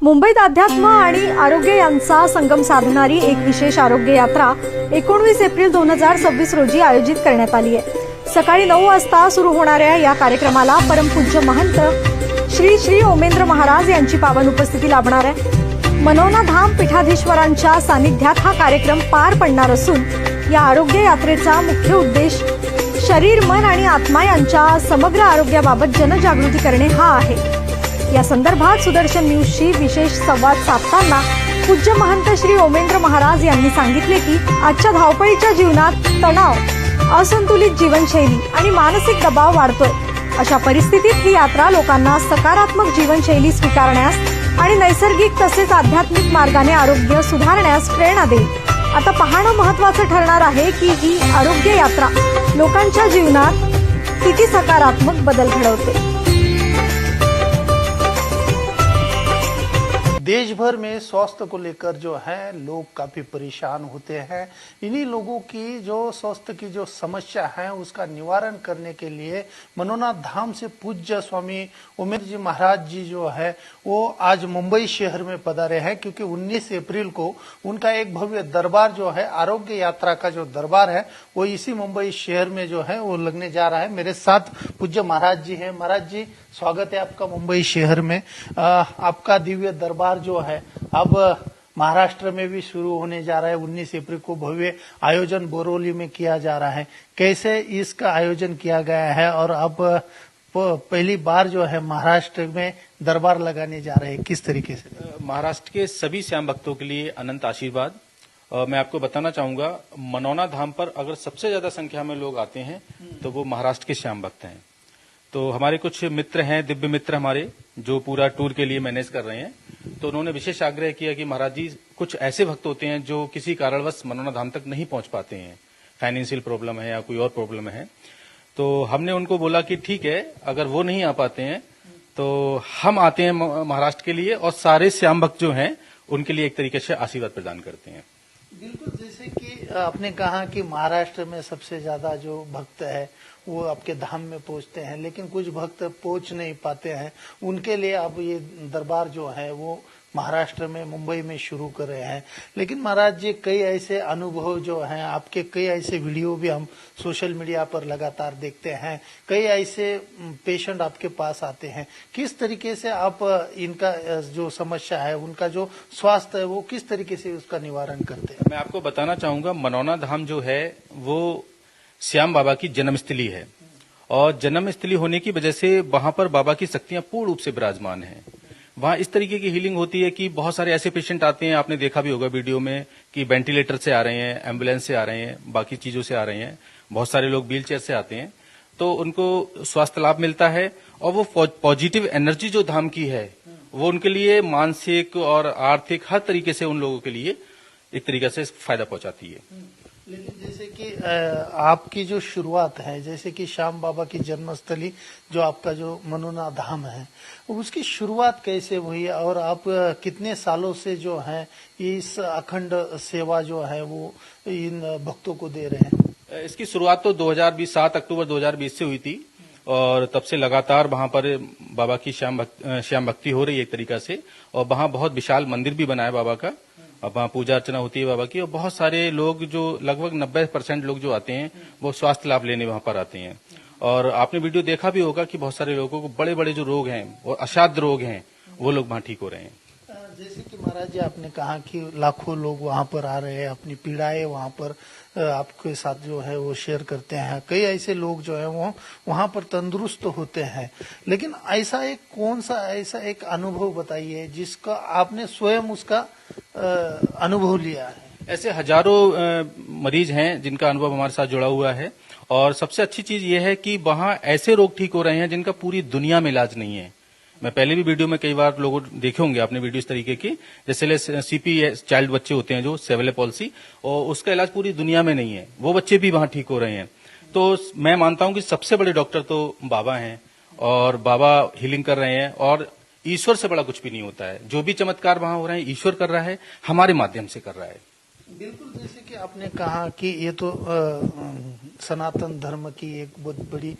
मुंबईत अध्यात्म आणि आरोग्य यांचा संगम साधणारी एक विशेष आरोग्य यात्रा 19 एप्रिल 2026 रोजी आयोजित करण्यात आली आहे। सकाळी 9 वाजता सुरू होणाऱ्या या कार्यक्रमाला परमपूज्य महंत श्री श्री ओमेंद्र महाराज यांची पावन उपस्थिती लाभणार आहे। मनोना धाम पीठाधीश्वरांच्या सानिध्यात हा कार्यक्रम पार पडणार असून या आरोग्य यात्रेचा मुख्य उद्देश शरीर, मन आणि आत्मा यांच्या समग्र आरोग्याबाबत जनजागृती करणे हा आहे। या संदर्भात सुदर्शन न्यूजशी विशेष संवाद साधताना पूज्य महंत श्री ओमेंद्र महाराज यांनी सांगितले की आजच्या धावपळीच्या जीवनात तणाव, असंतुलित जीवनशैली आणि मानसिक दबाव वाढतोय। अशा परिस्थितीत ही यात्रा लोकांना सकारात्मक जीवनशैली स्वीकारण्यास आणि नैसर्गिक तसेच आध्यात्मिक मार्गाने आरोग्य सुधारण्यास प्रेरणा देईल। आता पाहणं महत्त्वाचं ठरणार आहे की ही आरोग्य यात्रा लोकांच्या जीवनात किती सकारात्मक बदल घडवते। देश भर में स्वास्थ्य को लेकर जो है लोग काफी परेशान होते हैं। इन्हीं लोगों की जो स्वास्थ्य की जो समस्या है उसका निवारण करने के लिए मनोना धाम से पूज्य स्वामी ओमेंद्र जी महाराज जी जो है वो आज मुंबई शहर में पधारे हैं, क्योंकि 19 अप्रैल को उनका एक भव्य दरबार जो है, आरोग्य यात्रा का जो दरबार है वो इसी मुंबई शहर में जो है वो लगने जा रहा है। मेरे साथ पूज्य महाराज जी हैं। महाराज जी, स्वागत है आपका मुंबई शहर में। आपका दिव्य दरबार जो है अब महाराष्ट्र में भी शुरू होने जा रहा है। 19 अप्रैल को भव्य आयोजन बोरोली में किया जा रहा है। कैसे इसका आयोजन किया गया है और अब पहली बार जो है महाराष्ट्र में दरबार लगाने जा रहे हैं, किस तरीके से? महाराष्ट्र के सभी श्याम भक्तों के लिए अनंत आशीर्वाद। मैं आपको बताना चाहूंगा, मनोना धाम पर अगर सबसे ज्यादा संख्या में लोग आते हैं तो वो महाराष्ट्र के श्याम भक्त हैं। तो हमारे कुछ मित्र हैं, दिव्य मित्र हमारे, जो पूरा टूर के लिए मैनेज कर रहे हैं। तो उन्होंने विशेष आग्रह किया कि महाराज जी, कुछ ऐसे भक्त होते हैं जो किसी कारणवश मनोना धाम तक नहीं पहुंच पाते हैं, फाइनेंशियल प्रॉब्लम है या कोई और प्रॉब्लम है। तो हमने उनको बोला कि ठीक है, अगर वो नहीं आ पाते हैं तो हम आते हैं महाराष्ट्र के लिए और सारे श्याम भक्त जो हैं उनके लिए एक तरीके से आशीर्वाद प्रदान करते हैं। बिल्कुल, जैसे कि आपने कहा कि महाराष्ट्र में सबसे ज्यादा जो भक्त है वो आपके धाम में पहुंचते हैं, लेकिन कुछ भक्त पहुंच नहीं पाते हैं। उनके लिए अब ये दरबार जो है वो महाराष्ट्र में, मुंबई में शुरू कर रहे हैं। लेकिन महाराज जी, कई ऐसे अनुभव जो हैं आपके, कई ऐसे वीडियो भी हम सोशल मीडिया पर लगातार देखते हैं, कई ऐसे पेशेंट आपके पास आते हैं। किस तरीके से आप इनका जो समस्या है, उनका जो स्वास्थ्य है, वो किस तरीके से उसका निवारण करते हैं? मैं आपको बताना चाहूंगा, मनोना धाम जो है वो श्याम बाबा की जन्मस्थली है और जन्मस्थली होने की वजह से वहां पर बाबा की शक्तियां पूर्ण रूप से विराजमान हैं। वहां इस तरीके की हीलिंग होती है कि बहुत सारे ऐसे पेशेंट आते हैं, आपने देखा भी होगा वीडियो में, कि वेंटिलेटर से आ रहे हैं, एम्बुलेंस से आ रहे हैं, बाकी चीजों से आ रहे हैं। बहुत सारे लोग व्हील चेयर से आते हैं, तो उनको स्वास्थ्य लाभ मिलता है और वो पॉजिटिव एनर्जी जो धाम की है वो उनके लिए मानसिक और आर्थिक हर तरीके से उन लोगों के लिए एक तरीके से फायदा पहुंचाती है। लेकिन जैसे कि आपकी जो शुरुआत है, जैसे कि श्याम बाबा की जन्मस्थली जो आपका जो मनोना धाम है, उसकी शुरुआत कैसे हुई और आप कितने सालों से जो है इस अखंड सेवा जो है वो इन भक्तों को दे रहे हैं? इसकी शुरुआत तो 2020 7 अक्टूबर 2020 से हुई थी और तब से लगातार वहां पर बाबा की श्याम भक्ति हो रही है एक तरीका से। और वहां बहुत विशाल मंदिर भी बना है बाबा का, अब वहाँ पूजा अर्चना होती है बाबा की। और बहुत सारे लोग, जो लगभग 90% लोग जो आते हैं वो स्वास्थ्य लाभ लेने वहां पर आते हैं। और आपने वीडियो देखा भी होगा कि बहुत सारे लोगों को बड़े बड़े जो रोग हैं और असाध्य रोग हैं वो लोग वहां ठीक हो रहे हैं। जैसे कि महाराज जी, आपने कहा कि लाखों लोग वहां पर आ रहे हैं, अपनी पीड़ाएं वहां पर आपके साथ जो है वो शेयर करते हैं। कई ऐसे लोग जो है वो वहां पर तंदुरुस्त होते हैं। लेकिन ऐसा एक कौन सा ऐसा एक अनुभव बताइए जिसका आपने स्वयं उसका अनुभव लिया है? ऐसे हजारों मरीज हैं जिनका अनुभव हमारे साथ जुड़ा हुआ है। और सबसे अच्छी चीज ये है कि वहां ऐसे रोग ठीक हो रहे हैं जिनका पूरी दुनिया में इलाज नहीं है। मैं पहले भी वीडियो में कई बार लोगों देखे होंगे आपने वीडियो इस तरीके की, जैसे सीपी चाइल्ड बच्चे होते हैं जो सेरेब्रल पॉल्सी, और उसका इलाज पूरी दुनिया में नहीं है, वो बच्चे भी वहां ठीक हो रहे हैं। तो मैं मानता हूं कि सबसे बड़े डॉक्टर तो बाबा हैं और बाबा हीलिंग कर रहे हैं और ईश्वर से बड़ा कुछ भी नहीं होता है। जो भी चमत्कार वहां हो रहे हैं ईश्वर कर रहा है, हमारे माध्यम से कर रहा है। बिल्कुल, जैसे कि आपने कहा कि ये तो सनातन धर्म की एक बहुत बड़ी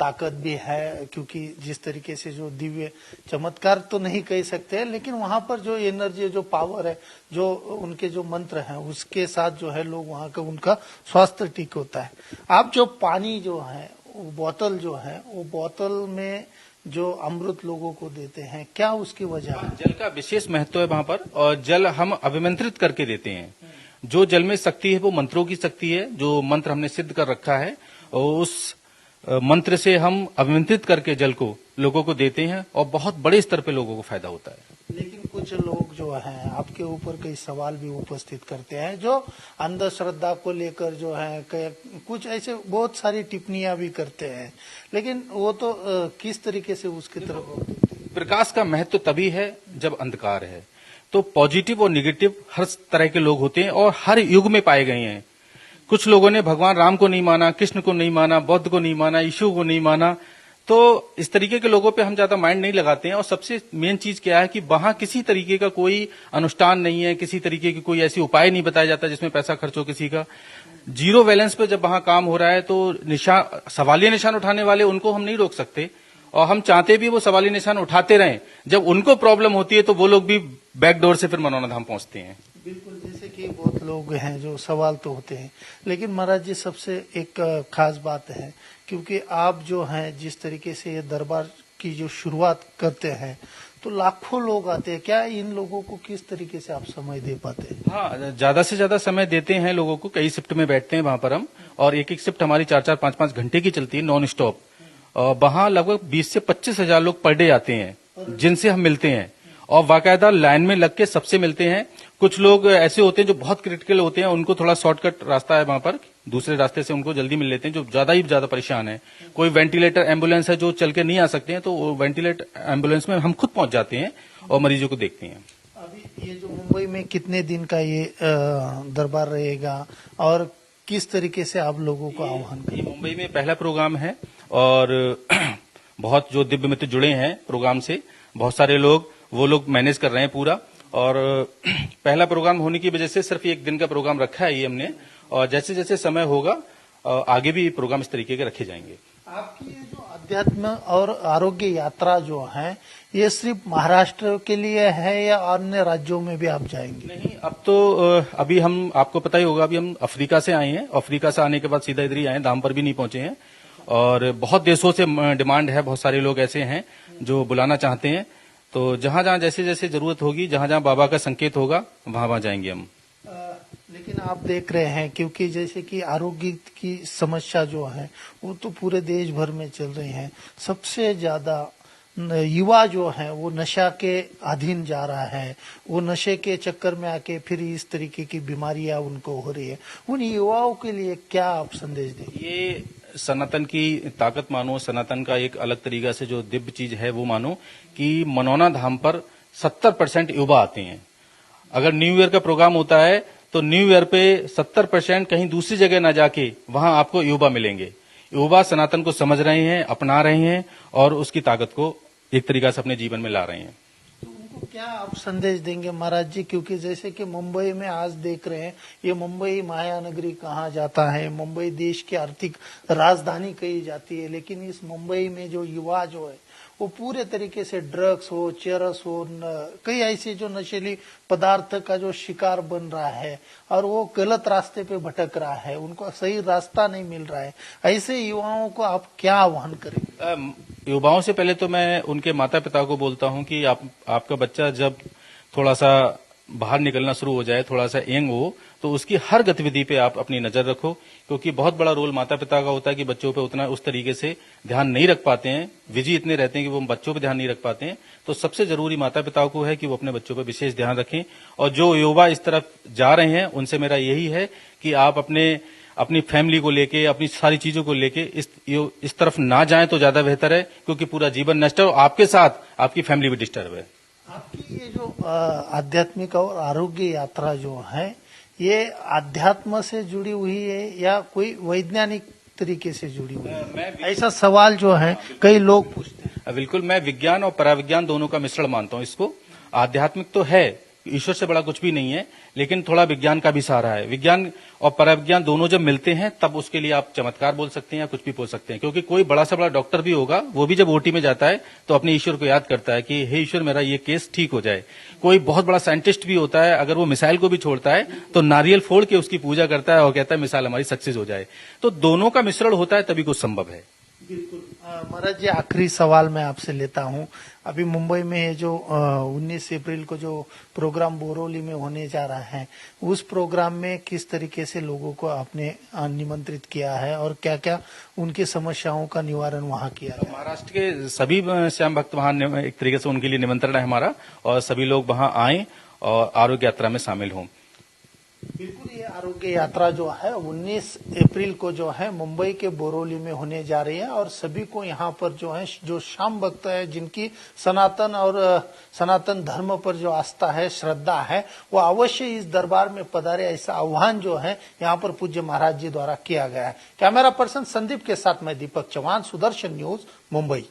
ताकत भी है, क्योंकि जिस तरीके से जो दिव्य चमत्कार तो नहीं कह सकते, लेकिन वहां पर जो एनर्जी, जो पावर है, जो उनके जो मंत्र हैं, उसके साथ जो है लोग वहां का उनका स्वास्थ्य ठीक होता है। आप जो पानी जो है, वो बोतल जो है, वो बोतल में जो अमृत लोगों को देते हैं, क्या उसकी वजह है? जल का विशेष महत्व है वहां पर, और जल हम अभिमंत्रित करके देते हैं। जो जल में शक्ति है वो मंत्रों की शक्ति है, जो मंत्र हमने सिद्ध कर रखा है, और उस मंत्र से हम अभिमंत्रित करके जल को लोगों को देते हैं, और बहुत बड़े स्तर पे लोगों को फायदा होता है। लेकिन कुछ लोग जो हैं आपके ऊपर कई सवाल भी उपस्थित करते हैं, जो अंधश्रद्धा को लेकर जो है कुछ ऐसे बहुत सारी टिप्पणियां भी करते हैं, लेकिन वो तो किस तरीके से उसकी तरफ? प्रकाश का महत्व तभी है जब अंधकार है। तो पॉजिटिव और निगेटिव हर तरह के लोग होते हैं और हर युग में पाए गए हैं। कुछ लोगों ने भगवान राम को नहीं माना, कृष्ण को नहीं माना, बौद्ध को नहीं माना, यीशु को नहीं माना। तो इस तरीके के लोगों पे हम ज्यादा माइंड नहीं लगाते हैं। और सबसे मेन चीज क्या है कि वहां किसी तरीके का कोई अनुष्ठान नहीं है, किसी तरीके की कोई ऐसी उपाय नहीं बताया जाता जिसमें पैसा खर्च हो किसी का। जीरो बैलेंस पे जब वहां काम हो रहा है तो सवालिया निशान उठाने वाले उनको हम नहीं रोक सकते, और हम चाहते भी वो सवालिया निशान उठाते रहें। जब उनको प्रॉब्लम होती है तो वो लोग भी बैकडोर से फिर मनोना धाम पहुंचते हैं। बिल्कुल, जैसे कि बहुत लोग हैं जो सवाल तो होते हैं, लेकिन महाराज जी सबसे एक खास बात है, क्योंकि आप जो हैं जिस तरीके से ये दरबार की जो शुरुआत करते हैं तो लाखों लोग आते हैं, क्या इन लोगों को किस तरीके से आप समय दे पाते हैं? हाँ, ज्यादा से ज्यादा समय देते हैं लोगों को। कई शिफ्ट में बैठते हैं वहां पर हम, और एक एक शिफ्ट हमारी 4-4, 5-5 घंटे की चलती है, नॉन स्टॉप। और वहां लगभग 20 से 25 हजार लोग पर डे आते हैं जिनसे हम मिलते हैं, और बाकायदा लाइन में लग के सबसे मिलते हैं। कुछ लोग ऐसे होते हैं जो बहुत क्रिटिकल होते हैं, उनको थोड़ा शॉर्टकट रास्ता है वहां पर, दूसरे रास्ते से उनको जल्दी मिल लेते हैं, जो ज्यादा ही ज्यादा परेशान है। कोई वेंटिलेटर एम्बुलेंस है जो चल के नहीं आ सकते हैं, तो वो वेंटिलेटर एम्बुलेंस में हम खुद पहुंच जाते हैं और मरीजों को देखते हैं। अभी ये जो मुंबई में कितने दिन का ये दरबार रहेगा और किस तरीके से आप लोगों को आह्वान करें? ये मुंबई में पहला प्रोग्राम है, और बहुत जो दिव्य मित्र जुड़े हैं प्रोग्राम से, बहुत सारे लोग, वो लोग मैनेज कर रहे हैं पूरा। और पहला प्रोग्राम होने की वजह से सिर्फ एक दिन का प्रोग्राम रखा है ये हमने, और जैसे जैसे समय होगा आगे भी प्रोग्राम इस तरीके के रखे जाएंगे। आपकी ये जो अध्यात्म और आरोग्य यात्रा जो है, ये सिर्फ महाराष्ट्र के लिए है या अन्य राज्यों में भी आप जाएंगे? नहीं, अब तो अभी हम, आपको पता ही होगा, अभी हम अफ्रीका से आए हैं। अफ्रीका से आने के बाद सीधा इधर ही आए, धाम पर भी नहीं पहुंचे हैं। और बहुत देशों से डिमांड है, बहुत सारे लोग ऐसे हैं जो बुलाना चाहते हैं। तो जहां जहां जैसे जैसे जरूरत होगी, जहां जहां बाबा का संकेत होगा, वहां वहां जाएंगे हम। लेकिन आप देख रहे हैं, क्योंकि जैसे कि आरोग्य की समस्या जो है वो तो पूरे देश भर में चल रही है। सबसे ज्यादा युवा जो है वो नशा के अधीन जा रहा है, वो नशे के चक्कर में आके फिर इस तरीके की बीमारियां उनको हो रही है। उन युवाओं के लिए क्या आप संदेश देंगे? ये सनातन की ताकत मानो, सनातन का एक अलग तरीका से जो दिव्य चीज है वो मानो कि मनोना धाम पर 70% युवा आते हैं। अगर न्यू ईयर का प्रोग्राम होता है तो न्यू ईयर पे 70% कहीं दूसरी जगह ना जाके वहां आपको युवा मिलेंगे। युवा सनातन को समझ रहे हैं, अपना रहे हैं, और उसकी ताकत को एक तरीका से अपने जीवन में ला रहे हैं। तो उनको क्या आप संदेश देंगे महाराज जी? क्योंकि जैसे कि मुंबई में आज देख रहे हैं, ये मुंबई मायानगरी कहा जाता है, मुंबई देश की आर्थिक राजधानी कही जाती है, लेकिन इस मुंबई में जो युवा जो है वो पूरे तरीके से ड्रग्स हो, चरस हो, कई ऐसे जो नशीली पदार्थ का जो शिकार बन रहा है और वो गलत रास्ते पे भटक रहा है, उनको सही रास्ता नहीं मिल रहा है। ऐसे युवाओं को आप क्या आह्वान करेंगे? युवाओं से पहले तो मैं उनके माता पिता को बोलता हूं कि आपका बच्चा जब थोड़ा सा बाहर निकलना शुरू हो जाए, थोड़ा सा यंग हो, तो उसकी हर गतिविधि पे आप अपनी नजर रखो, क्योंकि बहुत बड़ा रोल माता पिता का होता है कि बच्चों पे उतना उस तरीके से ध्यान नहीं रख पाते हैं। बिजी इतने रहते हैं कि वो बच्चों पे ध्यान नहीं रख पाते हैं। तो सबसे जरूरी माता पिता को है कि वो अपने बच्चों पे विशेष ध्यान रखें। और जो युवा इस तरफ जा रहे हैं उनसे मेरा यही है कि आप अपनी फैमिली को लेके, अपनी सारी चीजों को लेके इस तरफ ना जाएं तो ज्यादा बेहतर है, क्योंकि पूरा जीवन नष्ट है और आपके साथ आपकी फैमिली भी डिस्टर्ब है। आपकी ये जो आध्यात्मिक और आरोग्य यात्रा जो है, ये आध्यात्म से जुड़ी हुई है या कोई वैज्ञानिक तरीके से जुड़ी हुई है? ऐसा सवाल जो है कई लोग पूछते हैं। बिल्कुल, मैं विज्ञान और पराविज्ञान दोनों का मिश्रण मानता हूं इसको। आध्यात्मिक तो है, ईश्वर से बड़ा कुछ भी नहीं है, लेकिन थोड़ा विज्ञान का भी सहारा है। विज्ञान और पराविज्ञान दोनों जब मिलते हैं तब उसके लिए आप चमत्कार बोल सकते हैं या कुछ भी बोल सकते हैं, क्योंकि कोई बड़ा से बड़ा डॉक्टर भी होगा, वो भी जब ओटी में जाता है तो अपने ईश्वर को याद करता है कि हे ईश्वर मेरा ये केस ठीक हो जाए। कोई बहुत बड़ा साइंटिस्ट भी होता है, अगर वो मिसाइल को भी छोड़ता है तो नारियल फोड़ के उसकी पूजा करता है और कहता है मिसाइल हमारी सक्सेस हो जाए। तो दोनों का मिश्रण होता है तभी कुछ संभव है। बिल्कुल। महाराज जी, आखिरी सवाल मैं आपसे लेता हूं। अभी मुंबई में ये जो 19 अप्रैल को जो प्रोग्राम बोरोली में होने जा रहा है, उस प्रोग्राम में किस तरीके से लोगों को आपने निमंत्रित किया है और क्या क्या उनकी समस्याओं का निवारण वहां किया है? महाराष्ट्र के सभी श्याम भक्त वहां एक तरीके से उनके लिए निमंत्रण है हमारा, और सभी लोग वहां आए और आरोग्य यात्रा में शामिल हों। बिल्कुल, ये आरोग्य यात्रा जो है 19 अप्रैल को जो है मुंबई के बोरोली में होने जा रही है और सभी को यहाँ पर जो है जो श्याम भक्त है, जिनकी सनातन और सनातन धर्म पर जो आस्था है, श्रद्धा है, वो अवश्य इस दरबार में पधारे, ऐसा आह्वान जो है यहाँ पर पूज्य महाराज जी द्वारा किया गया है। कैमरा पर्सन संदीप के साथ मैं दीपक चौहान, सुदर्शन न्यूज, मुंबई।